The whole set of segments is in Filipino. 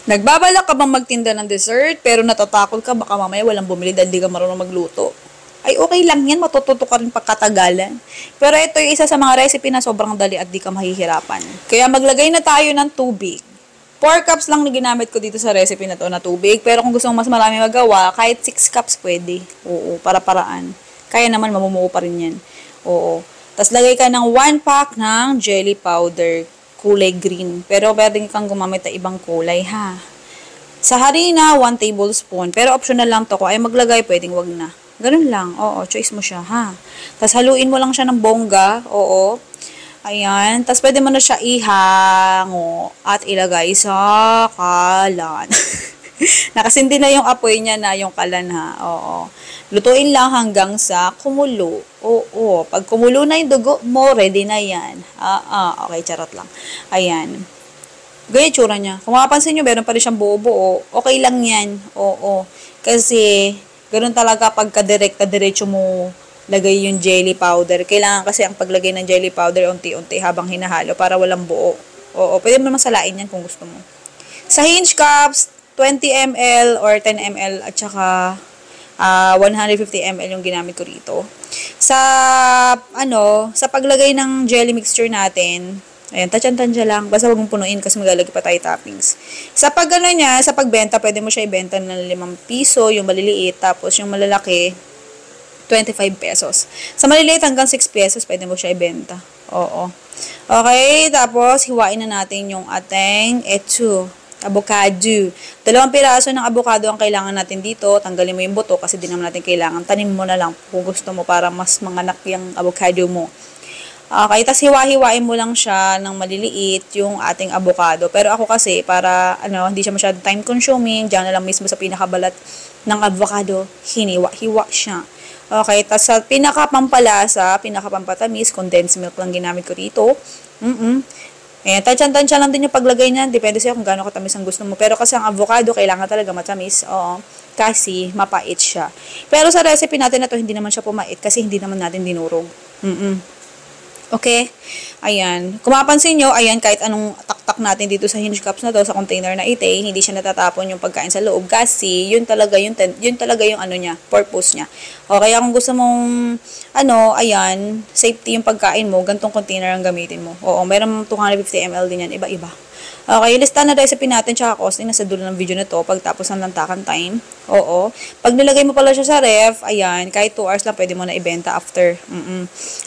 Nagbabalak ka bang magtinda ng dessert pero natatakot ka baka mamaya walang bumili dahil di ka marunong magluto? Ay okay lang yan, matututo ka rin pagkatagalan. Pero ito yung isa sa mga recipe na sobrang dali at di ka mahihirapan. Kaya maglagay na tayo ng tubig. 4 cups lang na ginamit ko dito sa recipe na to na tubig. Pero kung gusto mo mas marami magawa, kahit 6 cups pwede. Oo, para-paraan. Kaya naman mamumuo pa rin yan. Oo. Tapos lagay ka ng 1 pack ng jelly powder. Kulay green. Pero pwede kang gumamit ng ibang kulay, ha? Sa harina, 1 tablespoon. Pero optional lang to. Kung ay maglagay, pwedeng wag na. Ganun lang. Oo, choice mo siya, ha? Tapos haluin mo lang siya ng bongga. Oo. Ayan. Tapos pwede mo na siya ihango at ilagay sa kalan. Nakasindi na yung apoy niya na yung kalan, ha? Oo. Lutuin lang hanggang sa kumulo. Oo. Pag kumulo na yung dugo mo, ready na yan. Okay, charot lang. Ayan. Ganyan tsura niya. Kung mapapansin nyo, meron pa rin siyang buo-buo. Okay lang yan. Oo. Kasi, ganun talaga pagka-diretso mo lagay yung jelly powder. Kailangan kasi ang paglagay ng jelly powder unti-unti habang hinahalo para walang buo. Oo. Pwede mo naman salain yan kung gusto mo. Sa hinge cups, 20 ml or 10 ml at saka 150 ml yung ginamit ko rito. Sa paglagay ng jelly mixture natin, ayan, tansya-tansya lang. Basta huwag mong punuin kasi maglalagay pa tayo toppings. Sa pagbenta, pwede mo siya ibenta ng 5 piso, yung maliliit, tapos yung malalaki, 25 pesos. Sa maliliit hanggang 6 pesos, pwede mo siya ibenta. Oo. Okay, tapos hiwain na natin yung ating avocado. 2 piraso ng avocado ang kailangan natin dito. Tanggalin mo yung buto kasi di naman natin kailangan. Tanim mo na lang kung gusto mo para mas manganak yung avocado mo. Okay, tas hiwa-hiwain mo lang siya ng maliliit yung ating avocado. Pero ako kasi, para hindi siya masyadong time consuming, diyan na lang mismo sa pinakabalat ng avocado, hiniwa-hiwa siya. Okay, tas sa pinakapampalasa, pinakapampatamis, condensed milk lang ginamit ko dito. Ayan, tansya-tansya lang din yung paglagay niyan. Depende sa'yo kung gaano katamis ang gusto mo. Pero kasi ang avocado, kailangan talaga matamis. Oo, kasi mapait siya. Pero sa recipe natin na to, hindi naman siya pumait kasi hindi naman natin dinurog. Okay? Ayan. Kung mapansin nyo, ayan, kahit anong taktak natin dito sa hinge cups na to, sa container na ite, hindi siya natatapon yung pagkain sa loob kasi yun talaga yung purpose niya. O kaya kung gusto mong, ayan, safety yung pagkain mo, gantong container ang gamitin mo. Oo, meron 250 ml din yan, iba-iba. Okay, lista na recipe natin tsaka costing nasa dulo ng video na to pagtapos ng lantakan time. Oo. Pag nilagay mo pala siya sa ref, ayan, kahit 2 hours lang pwede mo na ibenta after.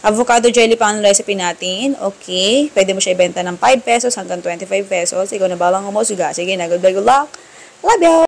Avocado jelly pa ang recipe natin. Okay. Pwede mo siya ibenta ng 5 pesos hanggang 25 pesos. Ikaw na balang mo. Sige, na good luck. Love you!